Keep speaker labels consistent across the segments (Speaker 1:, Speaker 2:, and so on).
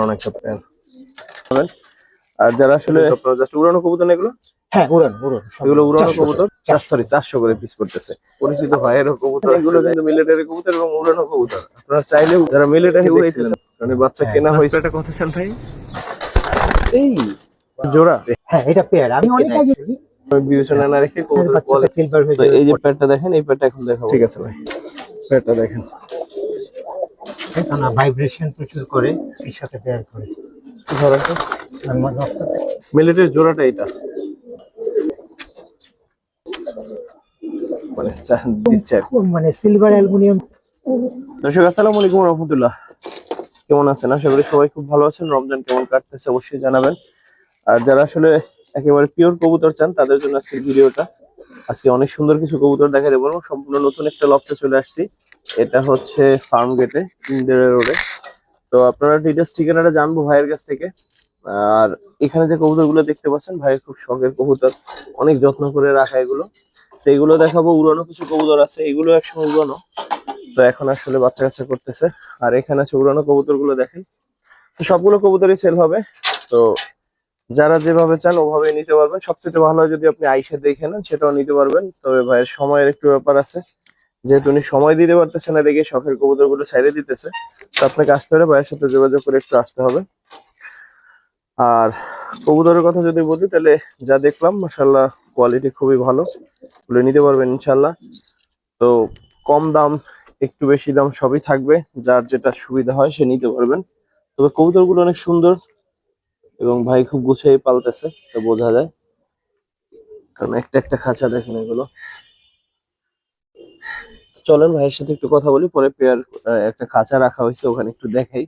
Speaker 1: অনেকটা পেয়ার। আর যারা আসলে জাস্ট উড়ানো কবুতর না এগুলো?
Speaker 2: হ্যাঁ, উড়ান
Speaker 1: এগুলো উড়ানো কবুতর 400 করে পিস করতেছে। পরিচিত ভাইয়েরও কবুতর, এগুলো কিন্তু মিলিটারি কবুতর এবং উড়ানো কবুতর। আপনারা চাইলে যারা মিলিটারি উড়াইতেছেন, মানে বাচ্চা কেনা হয়েছে। এটা কত চান ভাই? এই জোড়া?
Speaker 2: হ্যাঁ, এটা পেয়ার। আমি অনেক আগে
Speaker 1: বিবেচনা না রেখে কবুতর কোয়ালিটি।
Speaker 2: সিলভার হয়ে
Speaker 1: তো এই যে পেয়ারটা দেখেন, এই পেয়ারটা এখন দেখাবো। ঠিক আছে ভাই, পেয়ারটা দেখেন।
Speaker 2: না, ভাইব্রেশন প্রচুর করে, এর সাথে পেয়ার করে।
Speaker 1: মিলিটারি জোড়াটা এটা মানে দিচ্ছে
Speaker 2: মানে সিলভার অ্যালুমিনিয়াম।
Speaker 1: দর্শক আসসালামু আলাইকুম রহমতুল্লাহ, কেমন আছেন? আশা করি সবাই খুব ভালো আছেন। রমজান কেমন কাটতেছে অবশ্যই জানাবেন। আর যারা আসলে একেবারে পিওর কবুতর চান তাদের জন্য আজকের ভিডিওটা। আজকে অনেক সুন্দর কিছু কবুতর দেখা দেবো, সম্পূর্ণ নতুন একটা লফটে চলে আসছি। এটা হচ্ছে ফার্ম গেটে, ইন্দিরা রোডে। তো আপনারা ডিটেলস ঠিকানাটা জানবো ভাইয়ের কাছ থেকে। আর এখানে যে কবুতরগুলো দেখতে পাচ্ছেন, ভাইয়ের খুব শখের কবুতর, অনেক যত্ন করে রাখা এগুলো। তো এগুলো দেখাবো। উড়ানো কিছু কবুতর আছে, এগুলো একসময় উড়ানো, তো এখন আসলে বাচ্চা কাচ্চা করতেছে। আর এখানে আছে উড়ানো কবুতর গুলো, দেখেন। তো সবগুলো কবুতরই সেল হবে। তো যারা যেভাবে চান ওভাবে নিতে পারবেন। সবচেয়ে ভালো হয় যদি আপনি আইসে দেখে নেন, সেটাও নিতে পারবেন। তবে ভাইয়ের সময়ের একটু ব্যাপার আছে, যেহেতু উনি সময় দিতে পারতেছে না দেখে শখের কবুতর গুলো ছাইড়ে দিতেছে। তো আপনাকে আসতে হলে ভাইয়ের সাথে যোগাযোগ করে একটু আসতে হবে। আর কবুতরের কথা যদি বলি, তাহলে যা দেখলাম মাশাআল্লাহ কোয়ালিটি খুবই ভালো, বলে নিতে পারবেন ইনশাল্লাহ। তো কম দাম একটু বেশি দাম সবই থাকবে, যার যেটা সুবিধা হয় সে নিতে পারবেন। তবে কবুতরগুলো অনেক সুন্দর এবং ভাই খুব গুছিয়ে পালতেছে, তো বোঝা যায়, কারণ একটা একটা খাঁচা দেখেন এগুলো। চলেন ভাইয়ের সাথে একটু কথা বলি, পরে পেয়ার একটা খাঁচা রাখা হয়েছে ওখানে একটু দেখাই।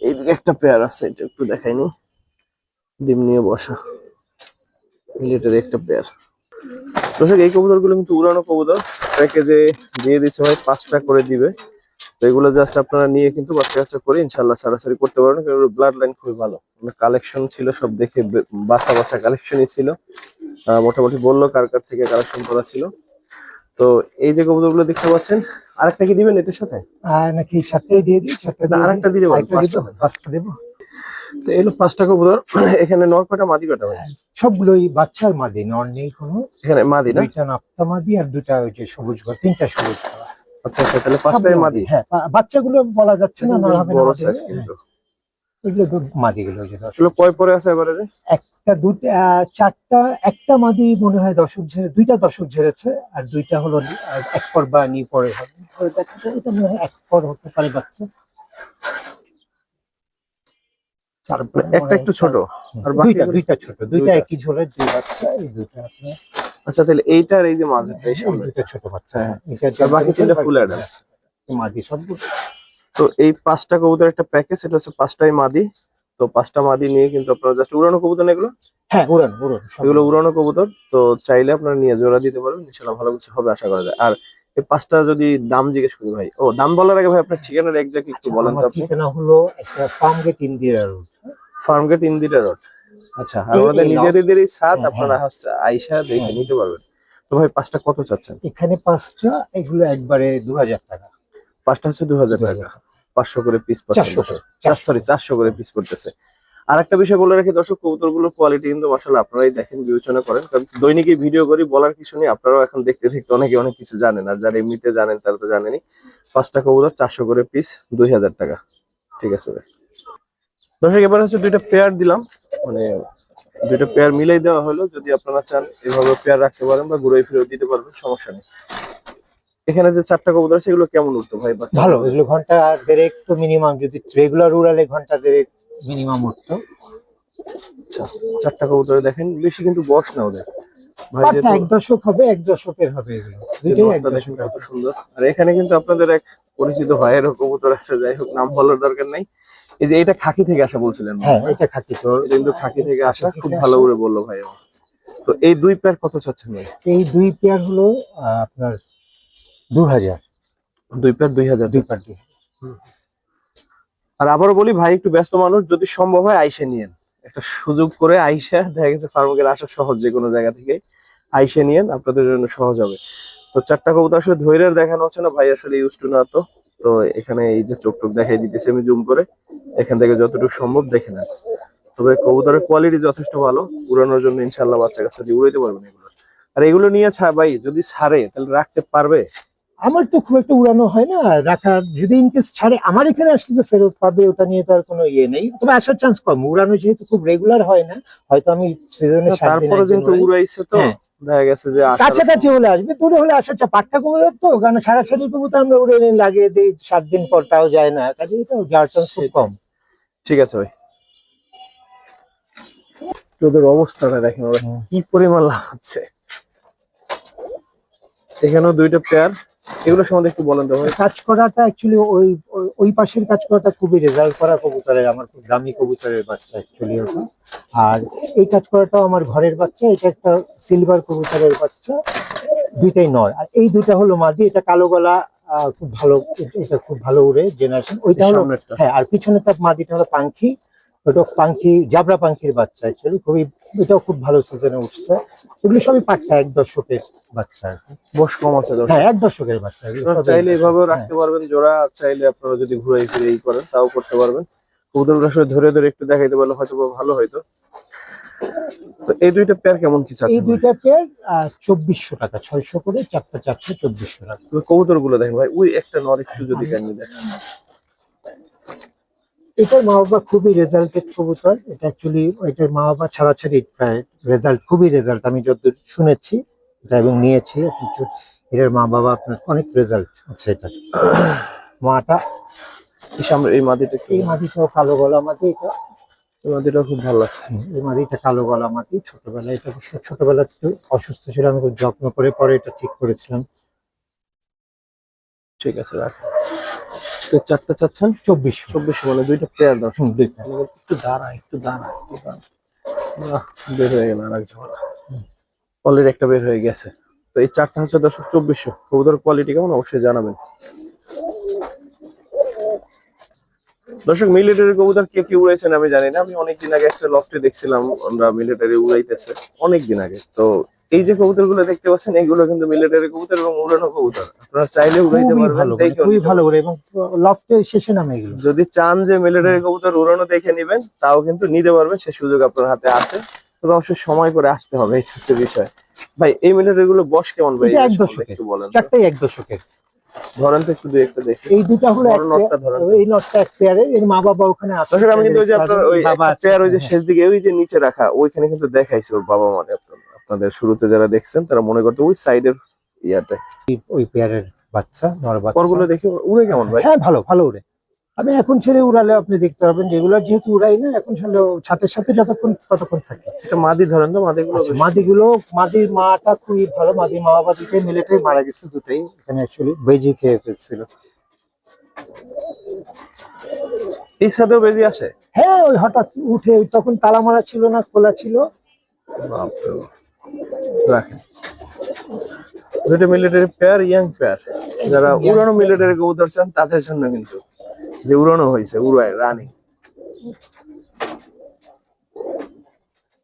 Speaker 1: এইদিকে একটা পেয়ার আছে, এটা একটু দেখাইনি, ডিম নিয়ে বসা, মিলিটারি একটা পেয়ার। দর্শক এই কবুতর গুলো কিন্তু উড়ানো কবুতর, প্যাকেজে দিয়ে দিচ্ছে ভাই 5টা করে দিবে। তো এগুলো জাস্ট আপনারা নিয়ে কিন্তু বাচ্চা কাচ্চা করে ইনশাল্লাহ সারাসারি করতে পারবেন, কারণ ব্লাড লাইন খুবই ভালো। কালেকশন ছিল সব, দেখে বাছা বাছা কালেকশনই ছিল। মোটামুটি বললো কার কার থেকে কালেকশন করা ছিল। তো এই যে কবুতর গুলো দেখতে পাচ্ছেন, আরেকটা কি দিবেন এটার সাথে?
Speaker 2: নাকি সাতটাই দিয়ে দিই?
Speaker 1: আরেকটা দিয়ে দেবেন,
Speaker 2: পাঁচটা দেবো।
Speaker 1: তো এলো 5টা কবুতর। এখানে নর কয়টা, মাদি কয়টা ভাই?
Speaker 2: সবগুলোই বাচ্চার মাদি, নর নেই কোনো।
Speaker 1: এখানে মাদি না?
Speaker 2: 2টা নাপ্তা মাদি আর 2টা ওই যে সবুজ ঘর, 3টা সবুজ ঘর।
Speaker 1: আচ্ছা আচ্ছা, তাহলে 5টাই মাদি।
Speaker 2: হ্যাঁ, বাচ্চাগুলো বলা যাচ্ছে না, নর হবে না।
Speaker 1: বড় সাইজ কিন্তু
Speaker 2: এগুলো তো মাদি গুলো, যে
Speaker 1: আসলে কয় পরে আছে এবারে?
Speaker 2: একটা, দুটা, চারটা। একটা মাদি মনে হয় দশক ঝেড়ে, 2টা দশক ঝেড়েছে, আর 2টা হলো এক পর বা নি পরে হবে। এটা মনে হয় এক পর হতে পারে বাচ্চা।
Speaker 1: একটা একটু ছোট,
Speaker 2: আর দুইটা ছোট, 2টা একই ঝোলের 2 বাচ্চা, এই 2টা আপনার।
Speaker 1: আচ্ছা, তাহলে এইটার এই যে মাঝেরটা, এই সামনে
Speaker 2: 2টা ছোট বাচ্চা।
Speaker 1: হ্যাঁ, আর বাকি 3টা ফুল অ্যাডাল্ট
Speaker 2: মাদি সবগুলো।
Speaker 1: তো এই 5টা কবুতর একটা প্যাকেজ, এটা হচ্ছে 5টাই মাদি। তো 5টা মাদি নিয়ে কিন্তু আপনারা জাস্ট উড়ানো কবুতর না এগুলো?
Speaker 2: হ্যাঁ, উড়ান
Speaker 1: এগুলো উড়ানো কবুতর। তো চাইলে আপনারা নিয়ে জোড়া দিতে পারবেন, ইনশাআল্লাহ ভালো কিছু হবে আশা করা যায়। আর এই 5টা যদি দাম জিজ্ঞেস করি ভাই, ও দাম বলার আগে ভাই আপনার ঠিকানাটা এক্স্যাক্ট একটু বলেন তো। আপনি
Speaker 2: ঠিকানা হলো একটা ফার্ম গেট, ইন্দিরা রোড।
Speaker 1: ফার্ম গেট, ইন্দিরা রোড। আচ্ছা, আর আমাদের নিজেদেরই ছাদ, আপনারা হচ্ছে আইসা দেখে নিতে পারবেন। তো ভাই 5টা কত চাচ্ছেন?
Speaker 2: এখানে 5টা, এগুলো একবারে 2000 টাকা।
Speaker 1: 5টা হচ্ছে 2000 টাকা, 500 করে পিস পাচ্ছেন। 400 করে পিস করতেছে। আর একটা বিষয় বলে রাখি দর্শক, কবুতরগুলোর কোয়ালিটি কিন্তু মাশাআল্লাহ আপনারাই দেখেন, বিবেচনা করেন, কারণ দৈনিকই ভিডিও করি, বলার কিছু নেই। আপনারাও এখন দেখতে দেখতে অনেকে অনেক কিছু জানেন, আর যারা এমনিতে জানেন তারা তো জানেনই। 5টা কবুতর 400 করে পিস, 2000 টাকা। ঠিক আছে ভাই। দর্শক এবার হচ্ছে 2টা পেয়ার দিলাম, মানে 2টা পেয়ার মিলাই দেওয়া হলো। যদি আপনারা চান এভাবে পেয়ার রাখতে পারেন বা ঘুরে ফিরে দিতে পারবেন, সমস্যা নেই। এখানে যে 4টা কবুতর আছে এগুলো কেমন উঠতো ভাই?
Speaker 2: ভালো, এগুলো ঘন্টা দেড়েক তো মিনিমাম, যদি রেগুলার উড়ালে ঘন্টা দেড়েক মিনিমাম উঠতো।
Speaker 1: আচ্ছা, 4টা কবুতর দেখেন, বেশি কিন্তু বয়স না ওদের ভাই,
Speaker 2: যেহেতু 1 দশক হবে, 1 দশকের হবে এগুলো, দুটোই 1 দশক।
Speaker 1: কত সুন্দর। আর এখানে কিন্তু আপনাদের এক পরিচিত ভাইয়েরও কবুতর আছে, যাই হোক নাম বলার দরকার নাই। এই যে এটা খাকি থেকে আসা বলছিলেন?
Speaker 2: হ্যাঁ, এটা খাকি। তো
Speaker 1: কিন্তু খাকি থেকে আসা, খুব ভালো করে বললো ভাই। তো এই 2 পেয়ার কত চাচ্ছেন ভাই?
Speaker 2: এই 2 পেয়ার হলো আপনার 2000।
Speaker 1: 2 পেয়ার 2000। আর আবারও বলি ভাই একটু ব্যস্ত মানুষ, যদি সম্ভব হয় আইসা নিয়েন, একটা সুযোগ করে আইসা, দেখা গেছে ফার্মের আসা সহজ, যে কোনো জায়গা থেকে আইসা নিয়েন, আপনাদের জন্য সহজ হবে। তো 4টা কবুতর আসলে ধৈর্যের দেখানো হচ্ছে না ভাই, আসলে ইউজ টু না। তো তো এখানে এই যে চোখ টোক দেখাই দিতেছি আমি জুম করে, এখান থেকে যতটুকু সম্ভব দেখে নেন। তবে কবুতরের কোয়ালিটি যথেষ্ট ভালো, উড়ানোর জন্য ইনশাআল্লাহ বাচ্চা কাচ্চা দিয়ে উড়াইতে পারবেন এগুলো। আর এগুলো নিয়ে ভাই যদি ছাড়ে তাহলে রাখতে পারবে?
Speaker 2: আমার তো খুব একটা উড়ানো হয় না, রাখার যদি ইনকেস ছাড়ে আমার এখানে আসলে তো ফেরত পাবে, ওটা নিয়ে তো আর কোনো ইয়ে নেই, তবে আসার চান্স কম। উড়ানো যেহেতু খুব রেগুলার হয় না, হয়তো আমি সিজনে 7 দিন
Speaker 1: তারপরে
Speaker 2: একদিন
Speaker 1: যেহেতু
Speaker 2: উড়াই।
Speaker 1: উড়াইছে তো
Speaker 2: হ্যাঁ,
Speaker 1: দেখা গেছে যে আসার
Speaker 2: কাছাকাছি হলে আসবে, দূরে হলে আসার চাপ। পাট্টা কবুতর তো, কারণ সারাসারি কবুতর আমরা উড়ে এনে লাগিয়ে দিই, 7 দিন পর তাও যায় না, কাজে এটা যাওয়ার চান্স খুব কম।
Speaker 1: ঠিক আছে ভাই, তোদের অবস্থাটা দেখেন ওরা কি পরিমাণ লাভ হচ্ছে। এখানেও দুইটা পেয়ার, এগুলো সম্বন্ধে একটু বলেন তো ভাই।
Speaker 2: কাজ করাটা অ্যাকচুয়ালি ওই ওই পাশের কাজ করাটা খুবই রেজাল্ট করা কবুতরের, আমার খুব দামি কবুতরের বাচ্চা অ্যাকচুয়ালি ওটা। আর এই কাজ করাটাও আমার ঘরের বাচ্চা, এটা একটা সিলভার কবুতরের বাচ্চা, দুইটাই নর। আর এই দুইটা হলো মাদি, এটা কালো গলা, খুব ভালো, এটা খুব ভালো উড়ে জেনারেশন, ওইটা হলো।
Speaker 1: সামনেরটা
Speaker 2: হ্যাঁ, আর পিছনেরটা মাদিটা হলো পাখি, ওটা পাখি জাবরা পাখির বাচ্চা অ্যাকচুয়ালি, খুবই, এটাও খুব ভালো সিজনে উঠছে। এগুলো সবই পাট্টা 1 দশকের বাচ্চা আর কি।
Speaker 1: বয়স কম আছে দর্শক।
Speaker 2: হ্যাঁ, 1 দশকের বাচ্চা এগুলো
Speaker 1: আপনারা
Speaker 2: সবই 1
Speaker 1: চাইলে এভাবেও
Speaker 2: দশক।
Speaker 1: রাখতে পারবেন জোড়া, চাইলে আপনারা যদি ঘুরাই ফিরে করেন তাও করতে পারবেন। কবুতরগুলো আসলে ধরে ধরে একটু দেখাইতে পারলে হয়তো বা ভালো হইতো। তো এই দুইটা পেয়ার কেমন কি
Speaker 2: এই
Speaker 1: চাচ্ছেন ভাই?
Speaker 2: দুইটা পেয়ার 2400 টাকা, 600 করে, চারটা চারশো, 2400 টাকা।
Speaker 1: কবুতর গুলো দেখেন ভাই, ওই একটা নর একটু যদি কাইন্ডলি দেখেন।
Speaker 2: এটার মা বাবা খুবই রেজাল্টেড কবুতর, এটা অ্যাকচুয়ালি এটার মা বাবা ছাড়াছাড়ি প্রায় রেজাল্ট, খুবই রেজাল্ট আমি যতদূর শুনেছি এটা এবং নিয়েছি। এটার মা বাবা আপনার অনেক রেজাল্ট আছে এটার। মাটা
Speaker 1: এই সামনে এই মাদিটা কি?
Speaker 2: এই মাদিটাও কালো গলা মাদি, এটা
Speaker 1: এই মাদিটা খুব ভালো লাগছে।
Speaker 2: এই মাদিটা কালো গলা মাদি। ছোটবেলায় এটা অবশ্য ছোটবেলা থেকে অসুস্থ ছিল, আমি খুব যত্ন করে পরে এটা ঠিক করেছিলাম।
Speaker 1: ঠিক আছে রাখ। তো চারটা চাচ্ছেন
Speaker 2: 2400।
Speaker 1: 2400, মানে দুইটা পেয়ার দর্শক।
Speaker 2: দুইটা।
Speaker 1: একটু দাঁড়া, একটু দাঁড়া, একটু দাঁড়া। বাহ, বের হয়ে গেল আর এক ঝোলা, অলরেডি একটা বের হয়ে গেছে। তো এই চারটা হচ্ছে দর্শক 2400। কবুতর কোয়ালিটি কেমন অবশ্যই জানাবেন দর্শক। মিলিটারি কবুতর কে কি উড়াইছেন আমি জানি না, আমি অনেকদিন আগে একটা লফটে দেখছিলাম আমরা মিলিটারি উড়াইতেছে অনেকদিন আগে। তো এই যে কবুতর গুলো দেখতে পাচ্ছেন এগুলো কিন্তু মিলিটারি কবুতর এবং উড়ানো কবুতর, আপনারা চাইলে উড়াইতে
Speaker 2: খুবই
Speaker 1: পারবেন,
Speaker 2: ভালো, মানে
Speaker 1: দেখে
Speaker 2: খুবই ভালো ওরে, এবং লফটের শেষে নামে এগুলো।
Speaker 1: যদি চান যে মিলিটারি কবুতর উড়ানো দেখে নিবেন তাও কিন্তু নিতে পারবেন, সে সুযোগ আপনার হাতে আছে। তবে অবশ্যই সময় করে আসতে হবে, এটা হচ্ছে বিষয়। ভাই এই মিলিটারি গুলো বয়স কেমন ভাই?
Speaker 2: এটা
Speaker 1: এই
Speaker 2: 1
Speaker 1: সম্বন্ধে
Speaker 2: দশকের,
Speaker 1: একটু বলেন তো।
Speaker 2: চারটাই 1 দশকের।
Speaker 1: ধরেন তো একটু দুই একটা দেখি।
Speaker 2: এই দুটা হলো
Speaker 1: বড় নটটা ধরেন তো।
Speaker 2: এই নটটা এক পেয়ারের, এর মা বাবা ওখানে আছে।
Speaker 1: দর্শক আমি কিন্তু ওই যে আপনার ওই
Speaker 2: বাবা
Speaker 1: একটা
Speaker 2: আছে,
Speaker 1: পেয়ার ওই যে
Speaker 2: হ্যাঁ।
Speaker 1: শেষ দিকে ওই যে নিচে রাখা ওইখানে কিন্তু দেখাইছে ওর বাবা মানে আপনাদের শুরুতে যারা দেখছেন তারা মনে করতে ওই সাইডের ইয়াতে
Speaker 2: ওই পেয়ারের বাচ্চা, নর বাচ্চা।
Speaker 1: পরগুলো দেখি উড়ে কেমন ভাই?
Speaker 2: হ্যাঁ, ভালো ভালো উড়ে। আমি এখন ছেড়ে উড়ালে আপনি দেখতে পারবেন, রেগুলার যেহেতু উড়াই না এখন, ছেলে ছাতের সাথে যতক্ষণ ততক্ষণ থাকে।
Speaker 1: এটা মাদি ধরেন তো, মাদিগুলো
Speaker 2: আচ্ছা,
Speaker 1: বেশ
Speaker 2: মাদিগুলো, মাদির মাটা খুবই ভালো, মাদির মা বাবা দুটোই মিলিটারি মারা গেছে, দুটোই এখানে অ্যাকচুয়ালি বেজি খেয়ে ফেলছিল।
Speaker 1: এই সাইডেও বেশি আসে।
Speaker 2: হ্যাঁ, ওই হঠাৎ উঠে, তখন তালা মারা ছিল না, খোলা ছিল।
Speaker 1: বাপরে বাপ। রাখেন দুটো মিলিটারি পেয়ার, ইয়াং পেয়ার, যারা উড়ানো মিলিটারি কবুতর চান তাদের জন্য কিন্তু, যে উড়ানো হয়েছে উড়ায় রানি।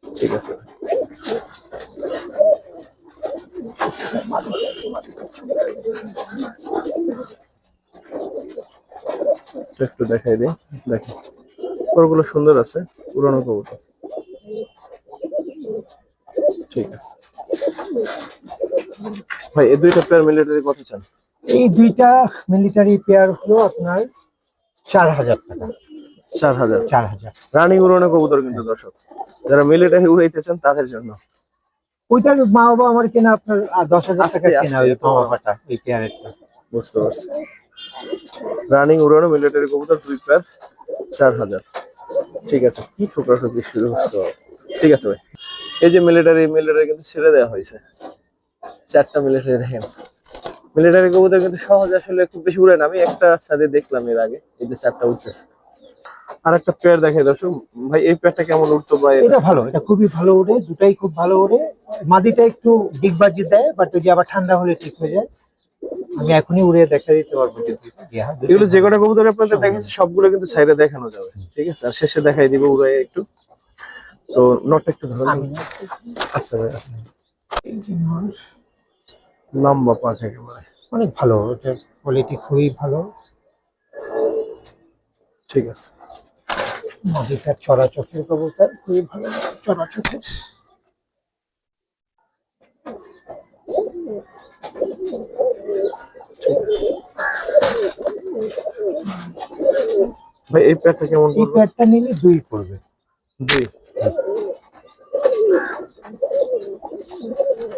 Speaker 1: ঠিক আছে একটু দেখাই দিই, দেখেন ওগুলো সুন্দর আছে, উড়ানো কবুতর। ঠিক আছে ভাই, এই দুইটা পেয়ার মিলিটারি কত চান?
Speaker 2: এই দুইটা মিলিটারি পেয়ার হলো আপনার 4000 টাকা।
Speaker 1: 4000।
Speaker 2: 4000।
Speaker 1: রানিং উড়ানো কবুতর কিন্তু দর্শক, যারা মিলিটারি উড়াইতে চান তাদের জন্য।
Speaker 2: ওইটার মা বাবা আমার কেনা আপনার 10,000 টাকা
Speaker 1: আস্তে
Speaker 2: কেনা,
Speaker 1: আস্তে
Speaker 2: ওই
Speaker 1: তো।
Speaker 2: মা বাবাটা, ওই পেয়ারেরটা।
Speaker 1: বুঝতে পারছি। রানিং উড়ানো মিলিটারি কবুতর দুই পেয়ার, 4000। ঠিক আছে, কি ঠোকরাঠুকরি শুরু করছে বাবা। ঠিক আছে ভাই, এই যে মিলিটারি কিন্তু ছেড়ে দেওয়া হয়েছে, চারটা মিলিটারি দেখেন। মিলিটারি কবুতর কিন্তু সহজ আসলে খুব বেশি উড়ে না, আমি একটা ছাদে দেখলাম এর আগে, এই যে চারটা উঠতেছে। আর একটা পেয়ার দেখে দর্শক ভাই, এই পেয়ারটা কেমন উঠতো ভাই?
Speaker 2: এটা ভালো, এটা খুবই ভালো ওড়ে, দুটাই খুব ভালো ওড়ে। মাদিটা একটু ডিগবাজি দেয়, বাট ওই যে আবার ঠান্ডা হলে ঠিক হয়ে যায়। আমি এখনই উড়ে দেখা দিতে পারবো যদি, হ্যাঁ,
Speaker 1: এগুলো যে কটা কবুতর আপনাদের দেখেছে সবগুলো কিন্তু সাইডে দেখানো যাবে, ঠিক আছে? আর শেষে দেখাই দিব উড়ে একটু। তো নটটা একটু ধরুন, আস্তে ভাই আস্তে। লম্বা পাক একেবারে,
Speaker 2: অনেক ভালো, এটা কোয়ালিটি খুবই ভালো।
Speaker 1: ঠিক আছে।
Speaker 2: মাদিটার চড়া চোখের কবুতর, খুবই ভালো লাগে চড়া চোখের।
Speaker 1: ঠিক আছে ভাই, এই প্যাডটা কেমন
Speaker 2: এই
Speaker 1: পড়বে?
Speaker 2: প্যাডটা নিলে 2 পড়বে।
Speaker 1: জি।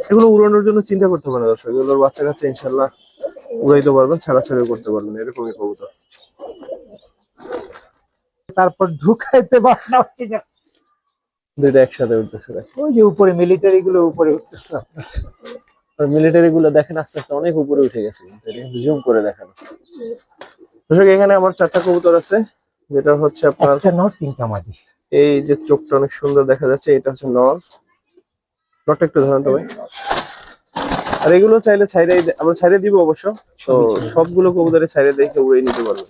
Speaker 1: এগুলো উড়ানোর জন্য চিন্তা করতে পারে দর্শক, এগুলোর বাচ্চা কাচ্চা ইনশাল্লাহ উড়াইতে পারবেন, ছাড়াছাড়িও করতে পারবেন, এরকমই কবুতর।
Speaker 2: তারপর ঢুকাইতে পারে না, হচ্ছে যে
Speaker 1: দুইটা একসাথে উঠতেছে দেখ।
Speaker 2: ওই যে উপরে মিলিটারি গুলো উপরে উঠতেছে আপনার।
Speaker 1: আর মিলিটারি গুলো দেখেন আস্তে আস্তে অনেক উপরে উঠে গেছে, কিন্তু এটা কিন্তু জুম করে দেখানো। দর্শক এখানে আমার 4টা কবুতর আছে, যেটা হচ্ছে আপনার
Speaker 2: একটা নর 3টা মাদি।
Speaker 1: এই যে চোখটা অনেক সুন্দর দেখা যাচ্ছে, এটা হচ্ছে নর। নরটা একটু ধরেন তো ভাই। আর এগুলো চাইলে ছাইরে আমরা ছাইরে দিব অবশ্য, তো সবগুলো কবুতরে ছাইরে দেখে উড়িয়ে নিতে পারবেন।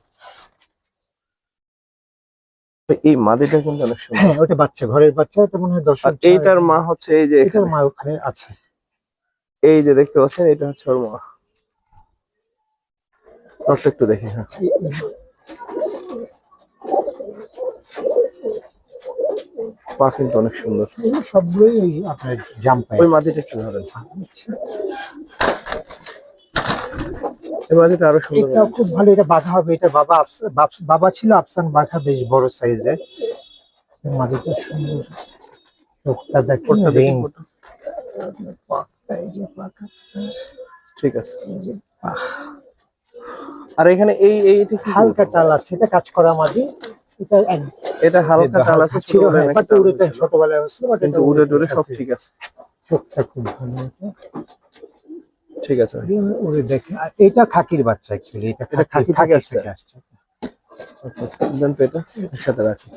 Speaker 1: এই মাদিটা কিন্তু অনেক সুন্দর।
Speaker 2: হ্যাঁ, ওটা বাচ্চা, ঘরের বাচ্চা, এটা মনে হয় 10
Speaker 1: আর এইটার মা হচ্ছে এই যে
Speaker 2: এটার
Speaker 1: এখানে,
Speaker 2: মা ওখানে আছে।
Speaker 1: এই যে দেখতে পাচ্ছেন, এটা হচ্ছে ওর মা। নরটা একটু দেখি। হ্যাঁ, পা কিন্তু অনেক সুন্দর।
Speaker 2: এগুলো সবগুলোই ওই আপনার জাম্পাই।
Speaker 1: ওই মাদিটা একটু ধরেন, এই মাদিটা আরো সুন্দর।
Speaker 2: এটা খুব ভালো, এটা বাঘা হবে। এটা বাবা ছিল আফসান বাঘা, বেশ বড় সাইজের। মাদিটা সুন্দর, চোখটা দেখেন,
Speaker 1: কোটটা দেখি,
Speaker 2: রিং।
Speaker 1: কোটটা।
Speaker 2: এই যে পাখা,
Speaker 1: ঠিক আছে।
Speaker 2: এই যে পাখ।
Speaker 1: আর এখানে এইটা কি
Speaker 2: হালকা টাল আছে, এটা কাজ করা মাদি। এটা
Speaker 1: এটা হালকা টাল আছে,
Speaker 2: ছিল,
Speaker 1: ছোটবেলায়
Speaker 2: হ্যাঁ,
Speaker 1: নাকি
Speaker 2: বাট
Speaker 1: টাল
Speaker 2: উড়ে
Speaker 1: হয়েছিল?
Speaker 2: ছোটবেলায় হয়েছিল, বাট
Speaker 1: কিন্তু
Speaker 2: এটা
Speaker 1: উড়ে টুড়ে সব ঠিক আছে।
Speaker 2: চোখটা খুব ভালো। এটা
Speaker 1: ঠিক আছে ভাই।
Speaker 2: উড়ে দেখে। আর এটা খাকির বাচ্চা অ্যাকচুয়ালি, এটা
Speaker 1: এটা খাকি থেকে আসছে?
Speaker 2: আসছে।
Speaker 1: আচ্ছা আচ্ছা, দেন তো এটা একসাথে রাখি।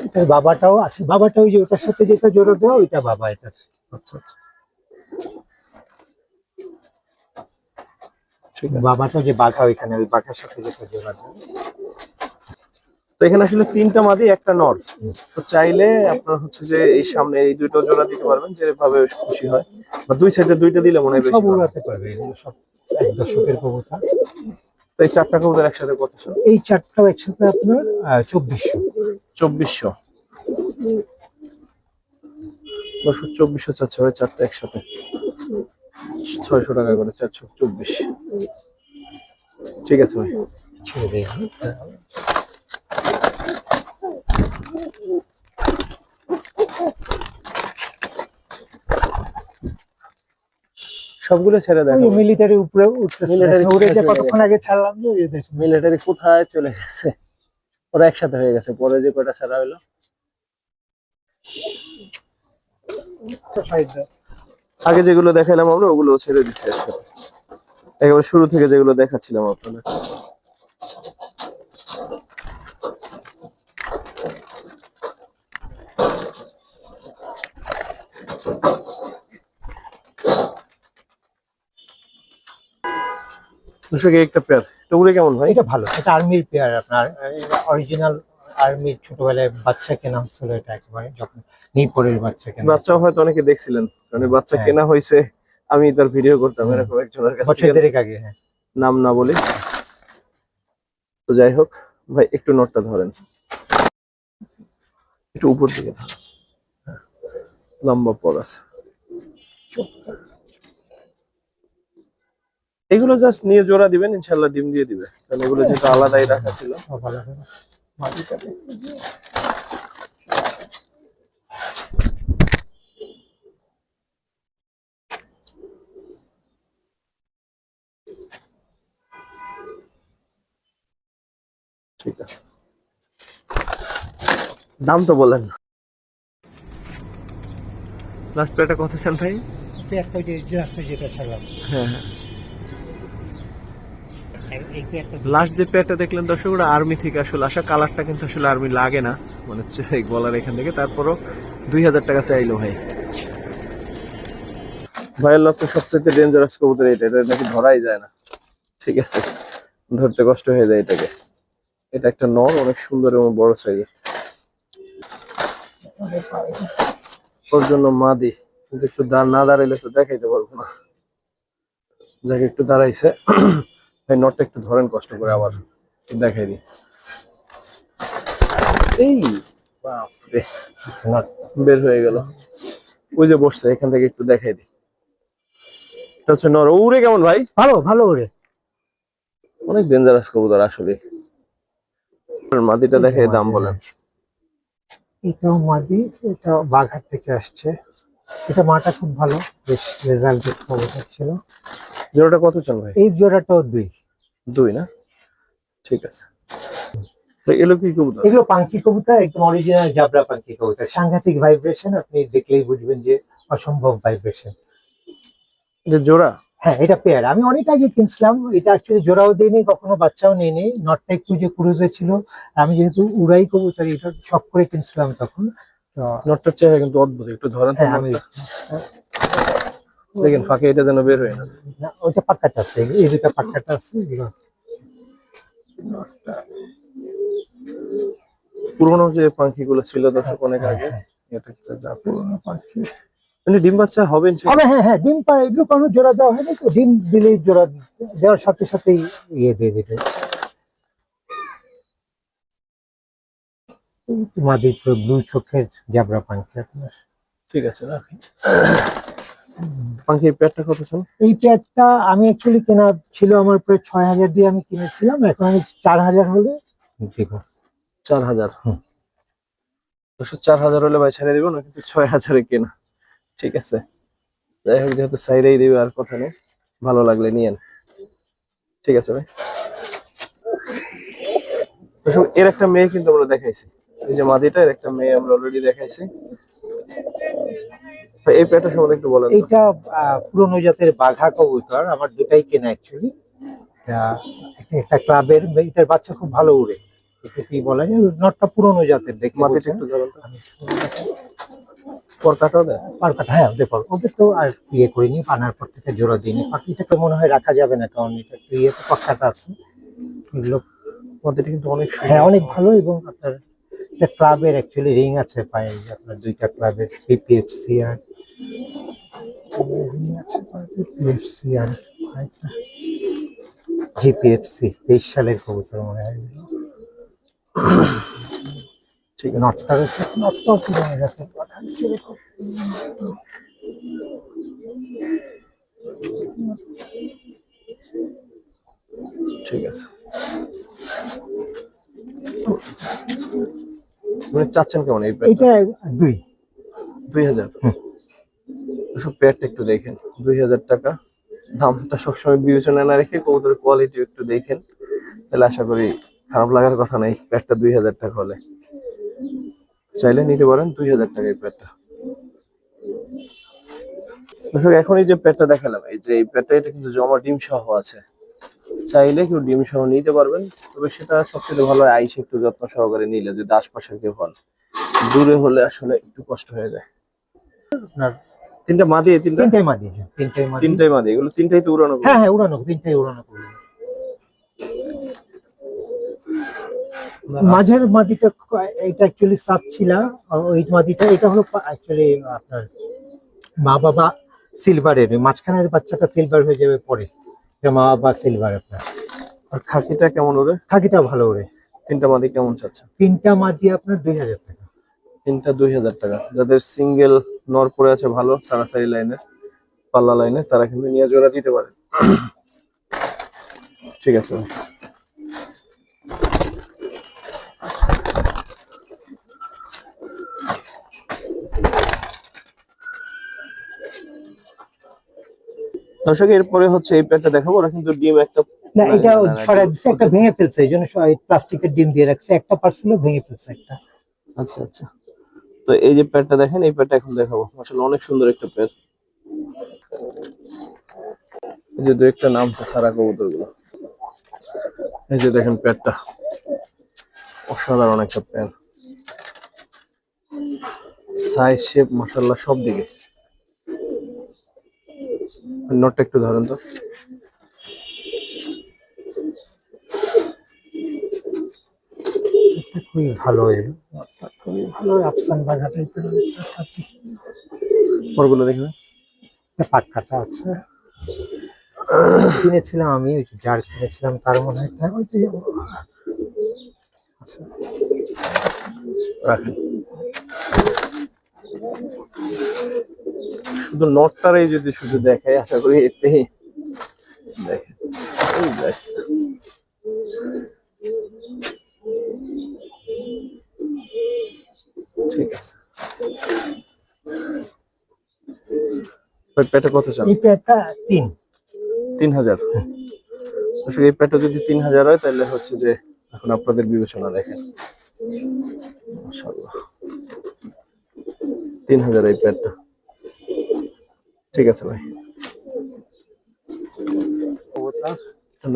Speaker 2: এটার বাবাটাও আছে, বাবাটাও যে ওটার সাথে যেটা জোড়া দেওয়া, ওইটা বাবা এটা।
Speaker 1: আচ্ছা আচ্ছা, ঠিক আছে।
Speaker 2: বাবাটা যে বাঘা, ওইখানে ওই বাঘার সাথে যেটা জোড়া দেওয়া।
Speaker 1: তো এখানে আসলে 3টা মাদি একটা নর, তো চাইলে আপনার হচ্ছে যে এই সামনে এই দুটো জোড়া দিতে পারবেন, যেভাবে খুশি হয়, বা দুই সাইডে দুইটা দিলে মনে হয় বেশি
Speaker 2: সব
Speaker 1: ভালো।
Speaker 2: উড়াতে পারবে, এগুলো সব 1 দশকের কবুতর।
Speaker 1: তো এই 4টা কবুতর একসাথে কত ছিল?
Speaker 2: এই 4টাও একসাথে আপনার 2400।
Speaker 1: 2400। 2400 চাচ্ছে ভাই, 4টা একসাথে 600 টাকা করে, 424। ঠিক আছে ভাই।
Speaker 2: ছেড়ে দেয়।
Speaker 1: সবগুলো ছেড়ে দেখো।
Speaker 2: মিলিটারি উপরে উঠতেছে,
Speaker 1: Military
Speaker 2: উড়ে যে
Speaker 1: কোথায় চলে
Speaker 2: কতক্ষণ আগে ছাড়লাম, যে এই দেখুন।
Speaker 1: মিলিটারি কোথায় চলে গেছে, ওরা একসাথে হয়ে গেছে। পরে যে কয়টা ছাড়া হলো, আগে যেগুলো দেখাইলাম আমরা ওগুলো ছেড়ে দিচ্ছি একসাথে, একেবারে শুরু থেকে যেগুলো দেখাচ্ছিলাম আপনাদের। দর্শক একটা পেয়ার, এটা উড়ে কেমন ভাই?
Speaker 2: এটা ভালো, এটা আর্মির পেয়ার আপনার, অরিজিনাল আর্মির। ছোটবেলায় বাচ্চা কেনা হচ্ছিল এটা, একেবারে যখন নিপরের বাচ্চা কেনা।
Speaker 1: বাচ্চাও হয়তো অনেকে দেখছিলেন, কারণ এই বাচ্চা
Speaker 2: হ্যাঁ।
Speaker 1: কেনা হয়েছে, আমি তার ভিডিও করতাম এরকম একজনের কাছ
Speaker 2: বছর
Speaker 1: থেকে,
Speaker 2: 2.5 আগে। হ্যাঁ,
Speaker 1: নাম না বলি। তো যাই হোক ভাই, একটু নোটটা ধরেন, একটু উপর দিকে ধরেন। হ্যাঁ, লম্বা পর আছে। এগুলো জাস্ট নিয়ে জোড়া দিবেন, ইনশাল্লাহ ডিম দিয়ে দিবে, কারণ এগুলো যেহেতু আলাদাই রাখা ছিল।
Speaker 2: সব আলাদা। মাটিটাতে
Speaker 1: ঠিক আছে, দাম তো বলেন। লাস্ট প্লেটটা কত চান ভাই?
Speaker 2: একটা যে রাস্তায় যেটা ছাড়লাম,
Speaker 1: হ্যাঁ হ্যাঁ,
Speaker 2: এই একটা
Speaker 1: লাস্ট যে প্যাডটা দেখলেন দর্শক, ওটা আর্মি থেকে আসলে আসা। কালারটা কিন্তু আসলে আর্মি লাগে না, মানে হচ্ছে এই গলার এখান থেকে। তারপরও 2000 টাকা চাইলো ভাই। ভাইয়ের লক্ষ্য সবচেয়ে ডেঞ্জারাস কবুতর এটা, এটা নাকি ধরাই যায় না। ঠিক আছে, ধরতে কষ্ট হয়ে যায় এটাকে। এটা একটা নর, অনেক সুন্দর এবং বড় সাইজের। ওর জন্য মাদি, কিন্তু একটু না দাঁড়াইলে তো দেখাইতে পারবো না। যাকে একটু দাঁড়াইছে। ভাই নটটা একটু ধরেন কষ্ট করে, আবার দেখাই দিই। এই বাপরে,
Speaker 2: নট
Speaker 1: বের হয়ে গেল। ওই যে বসছে, এখান থেকে একটু দেখাই দিই। এটা হচ্ছে নর। উড়ে কেমন ভাই?
Speaker 2: ভালো ভালো ওরে।
Speaker 1: অনেক ডেঞ্জারাস কবুতর আসলে। মাদিটা
Speaker 2: এই যে
Speaker 1: দেখে দাম
Speaker 2: মাদি,
Speaker 1: বলেন।
Speaker 2: এটাও মাদি, এটা বাঘাট থেকে আসছে। এটা মাটা খুব ভালো, বেশ রেজাল্ট কবুতর ছিল।
Speaker 1: জোড়াটা কত চান ভাই?
Speaker 2: এই জোড়াটাও 2।
Speaker 1: 2 না? ঠিক আছে। তো এগুলো কি কবুতর?
Speaker 2: এগুলো পাঙ্কি কবুতর, একদম অরিজিনাল জাবরা পাঙ্কি কবুতর। সাংঘাতিক ভাইব্রেশন, আপনি দেখলেই বুঝবেন যে অসম্ভব ভাইব্রেশন।
Speaker 1: এটা জোড়া?
Speaker 2: হ্যাঁ, এটা পেয়ার। আমি অনেক আগে কিনছিলাম এটা, অ্যাকচুয়ালি জোড়াও দিইনি কখনো, বাচ্চাও নিইনি। নটটা একটু যে ক্রুজে ছিল, আমি যেহেতু উড়াই কবুতর এটা শখ করে কিনছিলাম তখন। তো
Speaker 1: নটটার চেহারা কিন্তু অদ্ভুত, একটু ধরেন তো
Speaker 2: হ্যাঁ, আমি
Speaker 1: নটটা। দেখেন ফাঁকে এটা যেন বের হয় না।
Speaker 2: না, ওইটা পাক্কাটা আছে, এই দুটা পাক্কাটা আছে এগুলো।
Speaker 1: পুরোনো যে পাখি গুলো ছিল দর্শক অনেক
Speaker 2: হ্যাঁ,
Speaker 1: আগে,
Speaker 2: হ্যাঁ,
Speaker 1: এটা হচ্ছে জাত।
Speaker 2: পুরোনো পাখি।
Speaker 1: মানে ডিম বাচ্চা হবে ইনশাআল্লাহ?
Speaker 2: হবে, হ্যাঁ হ্যাঁ, ডিম পাড়ে। এগুলো কোনো জোড়া দেওয়া হয়নি তো, ডিম দিলেই জোড়া দেওয়ার সাথে সাথেই ইয়ে দিয়ে দিবে। মাদি ব্লু চোখের জাবরা পাখি আপনার।
Speaker 1: ঠিক আছে না? পাখির পেটটা কত শুন?
Speaker 2: এই পেয়ারটা আমি অ্যাকচুয়ালি কেনা ছিল আমার প্রায় 6,000 দিয়ে আমি কিনেছিলাম, এখন আমি 4,000 হলে দেবো।
Speaker 1: 4000?
Speaker 2: হুম।
Speaker 1: 4000 হলে ভাই ছেড়ে দিব না, কিন্তু 6000 কেনা। ঠিক আছে, যাই হোক, যেহেতু সাইডেই দিবে আর কথা নেই, ভালো লাগলে নিয়েন। ঠিক আছে ভাই। দর্শক এর একটা মেয়ে কিন্তু আমরা দেখাইছি, এই যে মাদিটা, এর একটা মেয়ে আমরা অলরেডি দেখাইছি। ভাই এই পেটটা সম্বন্ধে একটু বলেন তো।
Speaker 2: এইটা পুরনো জাতের বাঘা কবুতর, আমার দুটাই কেনা অ্যাকচুয়ালি। একটা ক্লাবের, এটার বাচ্চা খুব ভালো উড়ে। এটা কি বলা যায়, নটটা পুরনো জাতের দেখে
Speaker 1: মাদিটা
Speaker 2: বোঝা।
Speaker 1: একটু ধরেন তো। পরকাটাও দেয়?
Speaker 2: পারকাটা, হ্যাঁ ওদের ওদের তো আর ইয়ে করিনি, আনার পর থেকে জোড়া দিইনি। পাখিটাকে মনে হয় রাখা যাবে না, কারণ এটা একটু ইয়েতে পাক্কাটা আছে এগুলো।
Speaker 1: মাদিটা কিন্তু অনেক
Speaker 2: হ্যাঁ,
Speaker 1: সুন্দর।
Speaker 2: অনেক ভালো। এবং আপনার একটা ক্লাবের অ্যাকচুয়ালি রিং আছে পায়ে, এই যে আপনার দুইটা ক্লাবের, পিপিএফসি আর রিং আছে পায়ে, পিপিএফসি আর জিপিএফসি 23 সালের কবুতর মনে হয় এগুলো।
Speaker 1: ঠিক আছে।
Speaker 2: নটটা হচ্ছে, নটটাও পুরনো জাতের পাখা যেরকম।
Speaker 1: ঠিক আছে, মানে চাচ্ছেন কেমন এই পেটটা?
Speaker 2: এইটা 2।
Speaker 1: 2000?
Speaker 2: হুম।
Speaker 1: ওসব পেটটা একটু দেখেন, 2000 টাকা। দামটা সবসময় বিবেচনা না রেখে কবুতরের কোয়ালিটি একটু দেখেন, তাহলে আশা করি খারাপ লাগার কথা নাই। পেটটা 2000 টাকা হলে চাইলে নিতে পারেন, 2000 টাকা এই পেটটা। দর্শক এখন এই যে পেটটা দেখালাম, এই যে এই পেটটা, এটা কিন্তু জমা ডিম সহ আছে। চাইলে কেউ ডিম সহ নিতে পারবেন, তবে সেটা সবচেয়ে ভালো হয় আইসে একটু যত্ন সহকারে নিলে, যদি আশপাশের কেউ হন। দূরে হলে আসলে একটু কষ্ট হয়ে যায়।
Speaker 2: আপনার
Speaker 1: তিনটা মাদি? এই তিনটা?
Speaker 2: তিনটাই মাদি, হ্যাঁ, তিনটাই মাদি।
Speaker 1: তিনটাই মাদি? এগুলো তিনটাই তো উড়ানো?
Speaker 2: হ্যাঁ হ্যাঁ, উড়ানো, তিনটাই উড়ানো কবুতর। মাঝের মাদিটা এটা অ্যাকচুয়ালি সাপ ছিল, ওই মাদিটা। এটা হলো অ্যাকচুয়ালি আপনার মা বাবা সিলভারের, মাঝখানের বাচ্চাটা সিলভার হয়ে যাবে পরে, এটা মা বাবা সিলভার আপনার।
Speaker 1: আর খাকিটা কেমন ওরে?
Speaker 2: খাকিটা ভালো ওরে।
Speaker 1: তিনটা মাদি কেমন চাচ্ছে?
Speaker 2: তিনটা মাদি আপনার 2,000 টাকা।
Speaker 1: তিনটা 2000 টাকা। যাদের সিঙ্গেল নর পড়ে আছে ভালো সারাসারি লাইনের, পাল্লা লাইনে, তারা কিন্তু নিয়ে জোড়া দিতে পারে। ঠিক আছে ভাই। দর্শক এরপরে হচ্ছে এই প্যাটটা দেখাবো, ওরা কিন্তু ডিম একটা,
Speaker 2: না,
Speaker 1: না,
Speaker 2: এটা
Speaker 1: না, না,
Speaker 2: সরাই
Speaker 1: ডিম
Speaker 2: দিচ্ছে, একটা ভেঙে ফেলছে, এই জন্য প্লাস্টিকের ডিম দিয়ে রাখছে, একটা পার্সেলও ভেঙে ফেলছে একটা।
Speaker 1: আচ্ছা আচ্ছা। তো এই যে প্যাটটা দেখেন, এই প্যাটটা এখন দেখাবো, আসলে অনেক সুন্দর একটা প্যাট। এই যে দু একটা নামছে সারা কবুতর গুলো। এই যে দেখেন প্যাটটা, অসাধারণ একটা প্যাট, সাইজ শেপ মাশাআল্লাহ সব দিকে। নটটা একটু ধরেন তো।
Speaker 2: এটা খুবই ভালো, এলো খুবই ভালো, আফসান বাঘা টাইপের একটা পাখি।
Speaker 1: পরগুলো দেখবেন।
Speaker 2: পাক্কাটা আছে, কিনেছিলাম আমি, ওই যে যার কিনেছিলাম তার মনে হয় একটা আচ্ছা।
Speaker 1: রাখেন। শুধু নটটারাই যদি শুধু দেখায়, আশা করি এতেই দেখেন। এই গাছটা। ঠিক আছে। পেটে কত চান?
Speaker 2: এই পেয়ারটা
Speaker 1: 3000। আসলে এই পেটে যদি 3000 হয় তাহলে হচ্ছে যে এখন আপনাদের বিবেচনা দেখেন। মাশাআল্লাহ 3000 এই পেটটা। ঠিক আছে ভাই।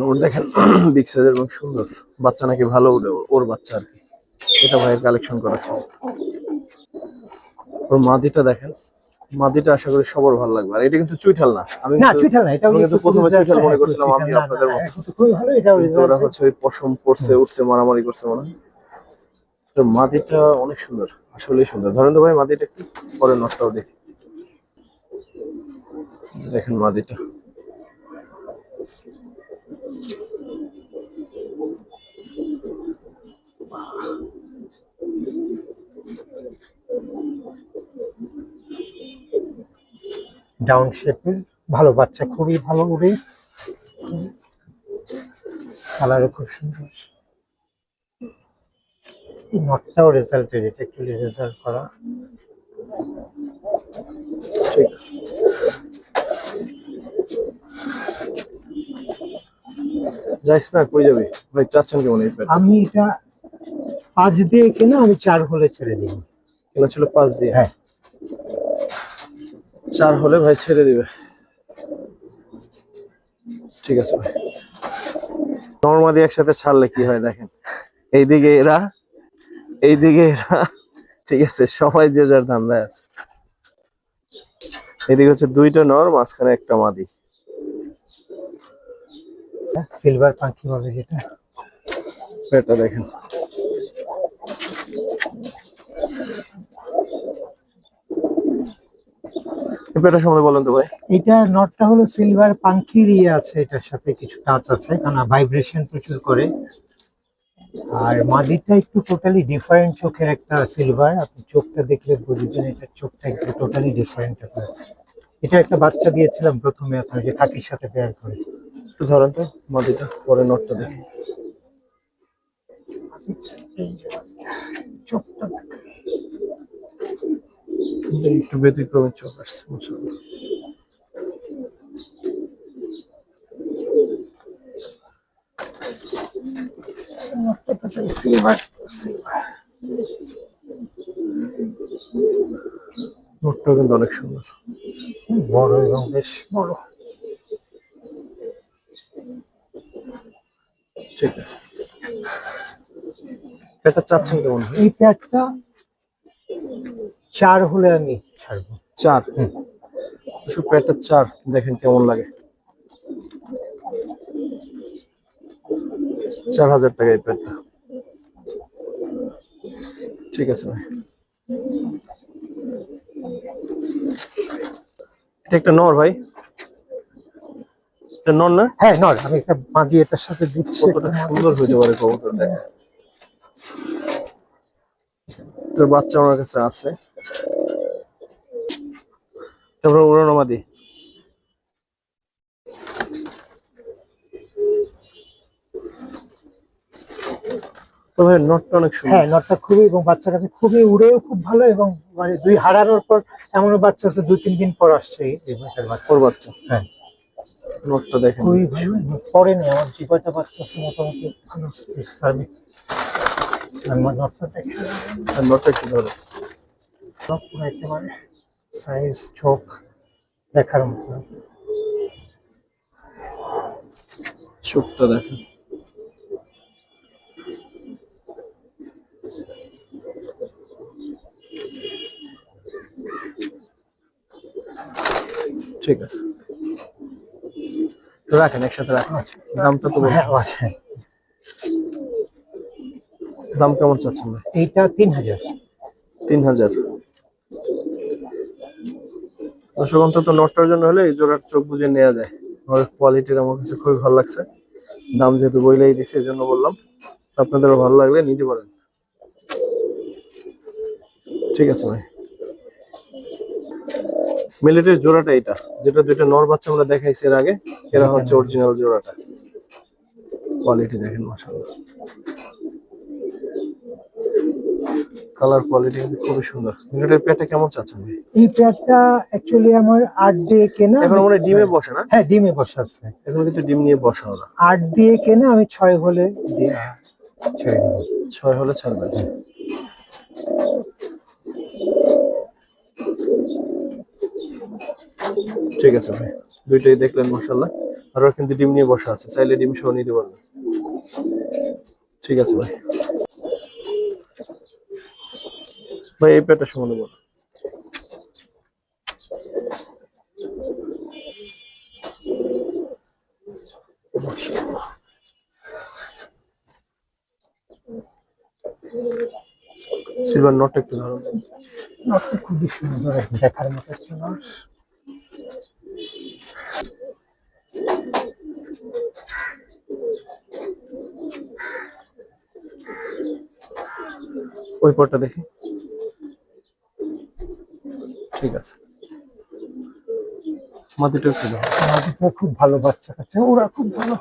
Speaker 1: ওর দেখেন বিগ সাইজের এবং সুন্দর বাচ্চা, নাকি ভালো উড়ে, ওর বাচ্চা আর কি। এটা ভাইয়ের কালেকশন করা ছিল। ওর মাদিটা দেখেন, মাদিটা আশা করি সবার ভালো লাগবে। আর এটা কিন্তু চুইঠাল না, আমি
Speaker 2: না, চুইঠাল না, এটা
Speaker 1: কিন্তু প্রথমে চুইঠাল মনে করছিলাম আমি আপনাদের মতো।
Speaker 2: এখন তো খুবই ভালো, এটা
Speaker 1: কিন্তু ওরা হচ্ছে ওই পশম পড়ছে, উঠছে, মারামারি করছে মনে হয়। তো মাদিটা অনেক সুন্দর, আসলেই সুন্দর। ধরেন তো ভাই মাদিটা একটু, পরে নটটাও দেখি। দেখেন মাদিটা,
Speaker 2: ডাউন শেপের ভালো বাচ্চা, খুবই ভালো উড়ে, কালারও খুব সুন্দর। নটটাও রেজাল্টের, এটা অ্যাকচুয়ালি রেজাল্ট করা।
Speaker 1: ঠিক আছে। যাইস না, কই যাবি ভাই? চাচ্ছেন কেমন এই পেট?
Speaker 2: আমি এটা 5 দিয়ে কিনা, আমি 4 হলে ছেড়ে দিব।
Speaker 1: কেনা ছিল 5 দিয়ে,
Speaker 2: হ্যাঁ
Speaker 1: 4 হলে ভাই ছেড়ে দিবে। ঠিক আছে ভাই। নরমাদি একসাথে ছাড়লে কি হয় দেখেন, এইদিকে এরা, এইদিকে এরা, ঠিক আছে, সবাই যে যার ধান্দায় আছে। এদিকে হচ্ছে 2টা নর, মাঝখানে একটা মাদি।
Speaker 2: সিলভার পাখি বলে যেটা।
Speaker 1: এটা দেখেন, এটা সম্বন্ধে বলেন তো ভাই।
Speaker 2: এটা নটটা হলো সিলভার পাঙ্খির ইয়ে আছে, এটার সাথে কিছু টাচ আছে, কারণ ভাইব্রেশন প্রচুর করে। আর মাদিটা একটু টোটালি ডিফারেন্ট চোখের একটা সিলভার, আপনি চোখটা দেখলে বুঝবেন এটার চোখটা একটু টোটালি ডিফারেন্ট। এটা একটা বাচ্চা দিয়েছিলাম প্রথমে, আপনার যে কাকির সাথে পেয়ার করে।
Speaker 1: একটু ধরেন তো মাদিটা, পরে নটটা দেখি।
Speaker 2: এই যে চোখটা দেখেন।
Speaker 1: একটু ব্যতিক্রমের চোখ আসছে, মাশাআল্লাহ।
Speaker 2: সিলভার সিলভার
Speaker 1: নোটটাও কিন্তু অনেক সুন্দর।
Speaker 2: বড় এবং বেশ বড়।
Speaker 1: ঠিক আছে। এটা চাচ্ছেন কেমন?
Speaker 2: এই প্যাডটা 4 হলে আমি ছাড়বো।
Speaker 1: 4? প্যাডটা 4, দেখেন কেমন লাগে। 4000 টাকা এই প্যাডটা। ঠিক আছে ভাই। এটা একটা নর ভাই, এটা নর না?
Speaker 2: হ্যাঁ নর, আমি একটা বাঁধি এটার সাথে দিচ্ছি।
Speaker 1: কতটা সুন্দর হইতে পারে কবুতর দেখেন। তোর বাচ্চা আমার কাছে আছে। তারপর উড়ানো মাদি। তো ভাই নটটা অনেক সুন্দর।
Speaker 2: হ্যাঁ নটটা খুবই, এবং বাচ্চার কাছে খুবই উড়েও খুব ভালো, এবং মানে 2 হারানোর পর এমনও বাচ্চা আছে 2-3 দিন পর আসছে এই বাচ্চার বাচ্চা।
Speaker 1: ওর বাচ্চা,
Speaker 2: হ্যাঁ
Speaker 1: নটটা দেখেন
Speaker 2: খুবই ভালো। পরে নেই, আমার যে কয়টা বাচ্চা আছে মোটামুটি ভালো সার্ভিস। আমার নটটা দেখেন,
Speaker 1: আর নটটা একটু ধরে।
Speaker 2: পুরো একেবারে সাইজ, চোখ দেখার মতো।
Speaker 1: চোখটা দেখেন, ঠিক আছে। তো রাখেন, একসাথে রাখেন। দামটা তো বলুন।
Speaker 2: হ্যাঁ আছে।
Speaker 1: দাম কেমন চাচ্ছেন ভাই?
Speaker 2: এইটা 3000।
Speaker 1: 3000। দর্শক অন্তত নটটার জন্য হলে এই জোড়ার চোখ বুঝে নেওয়া যায়। আর কোয়ালিটির আমার কাছে খুবই ভালো লাগছে। দাম যেহেতু বইলেই দিছে, এই জন্য বললাম। আপনাদেরও ভালো লাগলে নিতে পারেন। ঠিক আছে ভাই। মিলিটারি জোড়াটা এটা, যেটা দুইটা নর বাচ্চা আমরা দেখাইছি এর আগে, এরা হচ্ছে অরিজিনাল জোড়াটা। কোয়ালিটি দেখেন মাশাআল্লাহ, কালার কোয়ালিটি কিন্তু খুবই সুন্দর। মিলিটারি পেয়ারটা কেমন চাচ্ছেন ভাই?
Speaker 2: এই পেয়ারটা অ্যাকচুয়ালি আমার 8 দিয়ে কেনা।
Speaker 1: এখন মনে হয় ডিমে বসে না?
Speaker 2: হ্যাঁ, ডিমে বসা আছে
Speaker 1: এখন কিন্তু ডিম নিয়ে বসা ওরা।
Speaker 2: 8 দিয়ে কেনা, আমি 6 হলে দিয়ে ছেড়ে দেবো।
Speaker 1: 6 হলে ছাড়বেন। ঠিক আছে ভাই, দুইটাই দেখলেন মাশাআল্লাহ। আর ওরা কিন্তু ডিম নিয়ে বসা আছে, চাইলে ডিম সহ নিতে পারবেন। ঠিক আছে ভাই। ভাই এই পেয়ারটা সম্বন্ধে বলুন। মাশাআল্লাহ, সিলভার নটটা একটু ধরুন।
Speaker 2: নটটা খুবই সুন্দর, দেখার মতো একটা নট।
Speaker 1: ওই পরটা দেখি। ঠিক আছে, মাটিটা একটু ধরুন।
Speaker 2: মাটিটা খুব ভালো, বাচ্চা কাচ্চা ওরা খুব ভালো।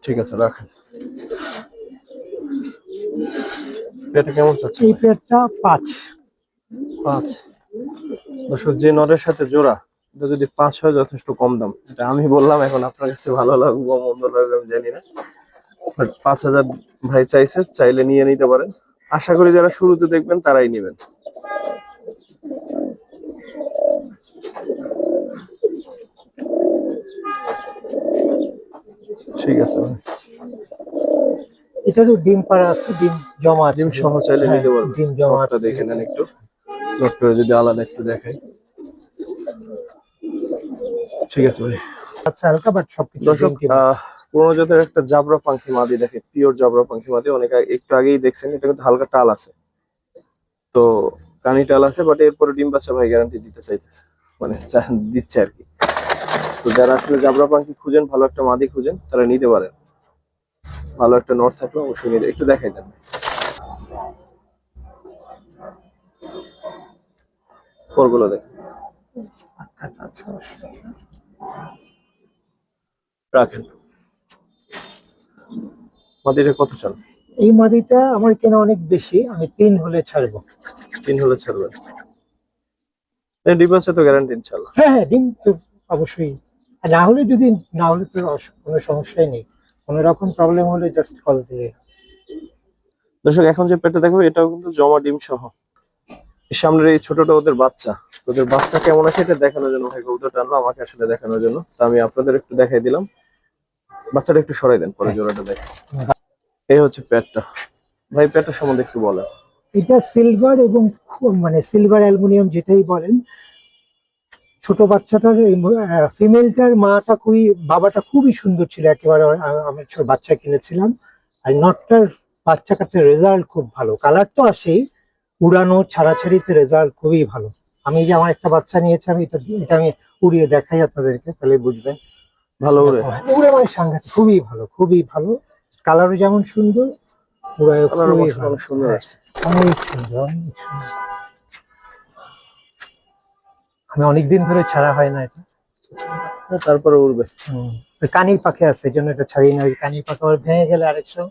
Speaker 1: ঠিক আছে, রাখেন। এটা কেমন চাচ্ছে?
Speaker 2: এই পেয়ারটা 5।
Speaker 1: 5। দর্শক, যে নরের সাথে জোড়া, এটা যদি 5 হয় যথেষ্ট কম দাম। এটা আমি বললাম, এখন আপনার কাছে ভালো লাগবে বা মন্দ লাগবে আমি জানি না, বাট 5000 ভাই চাইছে, চাইলে নিয়ে নিতে পারেন। আশা করি যারা শুরুতে দেখবেন তারাই নেবেন। ঠিক আছে ভাই,
Speaker 2: এটারও ডিম পাড়া আছে, ডিম জমা আছে।
Speaker 1: ডিম সহ চাইলে
Speaker 2: হ্যাঁ,
Speaker 1: নিতে পারবেন।
Speaker 2: ডিম জমা
Speaker 1: নটটা
Speaker 2: আছে।
Speaker 1: দেখে নেন একটু, নটটা যদি আলাদা একটু দেখাই। ঠিক আছে ভাই।
Speaker 2: আচ্ছা, হালকা বাট সবকিছু
Speaker 1: দর্শক,
Speaker 2: ডিম টিম আছে।
Speaker 1: পুরোনো জাতের একটা জাবরা পাখি মাদি দেখে, পিওর জাবরা পাখি মাদি, অনেক একটু আগেই দেখছেন। এটা কিন্তু হালকা টাল আছে, তো কানি টাল আছে, বাট এরপরে ডিম বাচ্চা ভাই গ্যারান্টি দিতে চাইতেছে, মানে দিচ্ছে আর কি। তো যারা আসলে জাবরা পাখি খুঁজেন, ভালো একটা মাদি খুঁজেন, তারা নিতে পারেন। ভালো একটা নর থাকলে অবশ্যই নিতে। একটু দেখাই দেন পরগুলো, দেখেন।
Speaker 2: আচ্ছা,
Speaker 1: রাখেন। মাদিটা কত চান?
Speaker 2: এই মাদিটা আমার কেনা অনেক বেশি, আমি 3 হলে ছাড়বো।
Speaker 1: 3 হলে ছাড়বেন? ডিম বাচ্চা তো গ্যারান্টি ইনশাল্লাহ।
Speaker 2: হ্যাঁ হ্যাঁ, ডিম তো অবশ্যই। আর না হলে যদি না হলে তো কোনো সমস্যাই নেই, কোনো রকম প্রবলেম হলে জাস্ট কল দিলে।
Speaker 1: দর্শক, এখন যে পেটটা দেখো, এটাও কিন্তু জমা ডিম সহ। সামনের এই ছোটটা ওদের বাচ্চা, ওদের বাচ্চা কেমন আছে এটা দেখানোর জন্য ভাই কবুতরটা আনলো আমাকে আসলে দেখানোর জন্য। তো আমি আপনাদের একটু দেখাই দিলাম। বাচ্চাটা একটু সরাই দেন, পরে জোড়াটা দেখেন। এই হচ্ছে পেটটা ভাই, পেটটা সম্বন্ধে একটু বলেন।
Speaker 2: এটা সিলভার এবং মানে সিলভার অ্যালুমিনিয়াম যেটাই বলেন। ছোট বাচ্চাটার ফিমেলটার মাটা খুবই, বাবাটা খুবই সুন্দর ছিল একেবারে। আমি ছোট বাচ্চা কিনেছিলাম। আর নটটার বাচ্চা কাচ্চার রেজাল্ট খুব ভালো, কালার তো আসেই, উড়ানো ছাড়াছাড়িতে রেজাল্ট খুবই ভালো। আমি যে আমার একটা বাচ্চা নিয়েছি, আমি এটা আমি উড়িয়ে দেখাই আপনাদেরকে, তাহলে বুঝবেন।
Speaker 1: ভালো উড়ে?
Speaker 2: উড়ে মানে সাংঘাতিক, খুবই ভালো, খুবই ভালো। কালারও যেমন সুন্দর, উড়ায় খুবই ভালো।
Speaker 1: অনেক সুন্দর আসছে।
Speaker 2: অনেক সুন্দর, অনেক সুন্দর। আমি অনেকদিন ধরে ছাড়া হয় না এটা।
Speaker 1: তারপরে উড়বে।
Speaker 2: ওই কানির পাখি আছে, এই জন্য এটা ছাড়ি না। ওই কানির পাখি আবার ভেঙে গেলে আরেকশো,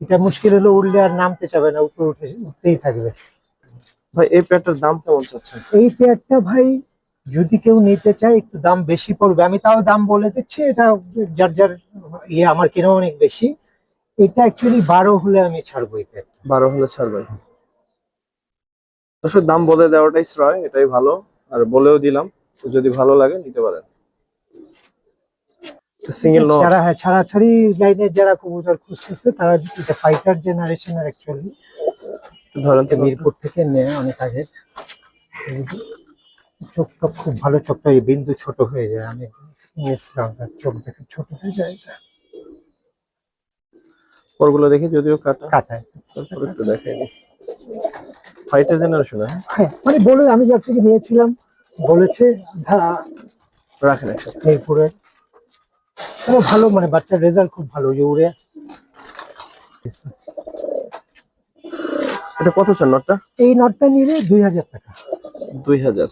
Speaker 2: এটা মুশকিল হলো, উঠলে আর নামতে চাবে না, উপরে উঠতেই থাকবে।
Speaker 1: ভাই এই পেয়ারটার দাম কেমন চাচ্ছেন?
Speaker 2: এই পেয়ারটা ভাই যদি কেউ নিতে চায় একটু দাম বেশি পড়বে, আমি তাও দাম বলে দিচ্ছি। এটা যার যার আমার কেনা অনেক বেশি। এটা অ্যাকচুয়ালি 12 হলে আমি ছাড়বো এই পেয়ারটা।
Speaker 1: 12 হলে ছাড়বেন? আসলে দাম বলে দেওয়াটাই শ্রয়, এটাই ভালো। আর বলেও দিলাম, তো যদি ভালো লাগে নিতে পারেন। সিঙ্গেল নট
Speaker 2: যারা ছাড়াছাড়ি লাইনের যারা কবুতর খুঁজতেছে, তারা এটা ফাইটার জেনারেশনের অ্যাকচুয়ালি,
Speaker 1: ধরেন তো।
Speaker 2: মিরপুর থেকে নেয় অনেক আগে। চোখটা খুব ভালো, চোখটা এই বিন্দু ছোট হয়ে যায়, আমি নিয়েছিলাম, চোখ দেখে ছোট হয়ে যায় এটা।
Speaker 1: পরগুলো দেখি, যদিও কাটা,
Speaker 2: কাটায়।
Speaker 1: তারপর একটু দেখাই দিই। Fighter generation?
Speaker 2: হ্যাঁ, মানে বলে আমি যার থেকে নিয়েছিলাম বলেছে ধারা
Speaker 1: রাখেন একসাথে।
Speaker 2: মিরপুরের। ভালো, মানে বাচ্চার রেজাল্ট খুব ভালো, যে উড়ে।
Speaker 1: এটা কত চান নটটা?
Speaker 2: এই নটটা নিলে 2000 টাকা।
Speaker 1: 2000।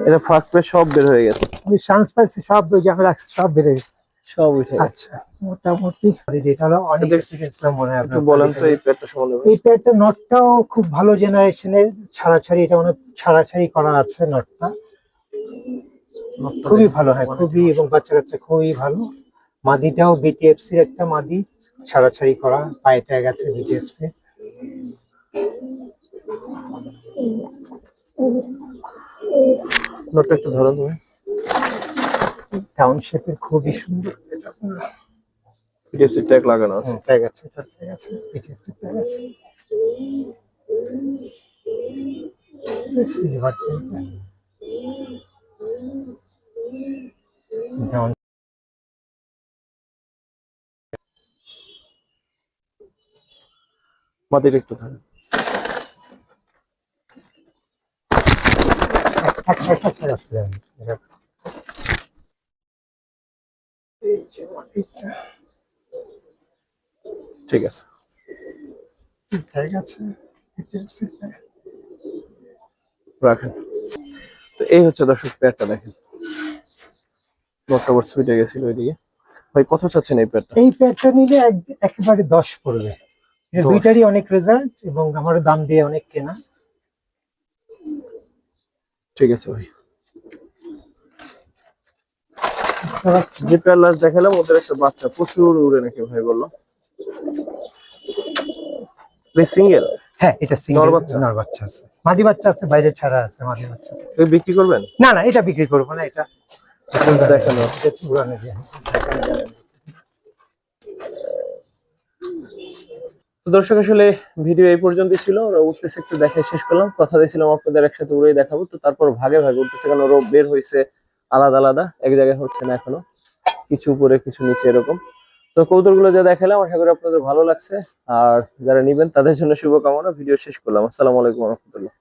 Speaker 1: এটা ফাঁক পেয়ে সব বের হয়ে গেছে,
Speaker 2: ওই চান্স পাইছি সব, ওই যে আমরা রাখছি সব বেড়ে গেছে।
Speaker 1: সব উঠে গেছে।
Speaker 2: আচ্ছা, মোটামুটি এটা হলো অনেক এক্সপিরিয়েন্স মনে হয়
Speaker 1: একটু
Speaker 2: আপনার।
Speaker 1: বলেন তো এই পেয়ারটা সম্বন্ধে ভাই।
Speaker 2: এই প্যাডটা নটটাও খুব ভালো জেনারেশনের, ছাড়াছাড়ি, এটা অনেক ছাড়াছাড়ি করা আছে নটটা,
Speaker 1: নটটা
Speaker 2: খুবই
Speaker 1: দেখেন,
Speaker 2: ভালো, হ্যাঁ
Speaker 1: অনেক
Speaker 2: খুবই, এবং
Speaker 1: নষ্ট।
Speaker 2: বাচ্চা কাচ্চা খুবই ভালো। মাদিটাও বিটিএফসির একটা মাদি, ছাড়াছাড়ি করা, পায়ে ট্যাগ আছে বিটিএফসি।
Speaker 1: নটটা একটু ধরো তুমি।
Speaker 2: টাউন শেপের, খুবই সুন্দর।
Speaker 1: পিডিএফসি ট্যাগ লাগানো আছে।
Speaker 2: ট্যাগ আছে, ট্যাগ আছে, বিটিএফসি ট্যাগ আছে। Silver type.
Speaker 1: মাটিটা একটু ধরো। ঠিক আছে। রাখেন। তো এই হচ্ছে দর্শক পেয়ারটা, দেখেন নটটা আবার সুইটে গেছিল ওইদিকে। ভাই কত চাচ্ছেন এই পেয়ারটা?
Speaker 2: এই প্যাডটা নিলে একেবারে 10 পড়বে। এর
Speaker 1: 10?
Speaker 2: দুইটারই অনেক রেজাল্ট, এবং আমারও দাম দিয়ে অনেক কেনা।
Speaker 1: ঠিক আছে ভাই। যে পেয়ার লাস্ট দেখালাম ওদের একটা বাচ্চা প্রচুর উড়ে নাকি ভাই বললো। সিঙ্গেল?
Speaker 2: হ্যাঁ, এটা সিঙ্গেল
Speaker 1: নর বাচ্চা?
Speaker 2: নর বাচ্চা আছে, মাদি বাচ্চা আছে, বাইরে ছাড়া আছে মাদি বাচ্চা।
Speaker 1: এই বিক্রি করবেন?
Speaker 2: না না, এটা বিক্রি করবো না, এটা
Speaker 1: দেখানো।
Speaker 2: এটা উড়ানো যায়।
Speaker 1: তো দর্শক আসলে ভিডিও এই পর্যন্তই ছিল। ওরা উঠতেছে একটু দেখাই শেষ করলাম, কথা দিয়েছিলাম আপনাদের একসাথে উড়েই দেখাবো। তো তারপর ভাগে ভাগে উঠতেছে, কারণ ওরা বের হয়েছে আলাদা আলাদা, এক জায়গায় হচ্ছে না এখনো, কিছু উপরে কিছু নিচে এরকম। তো কৌতুকগুলো যা দেখালাম আশা করি আপনাদের ভালো লাগছে, আর যারা নিবেন তাদের জন্য শুভকামনা। ভিডিও শেষ করলাম। আসসালামু আলাইকুম রহমতুল্লাহ।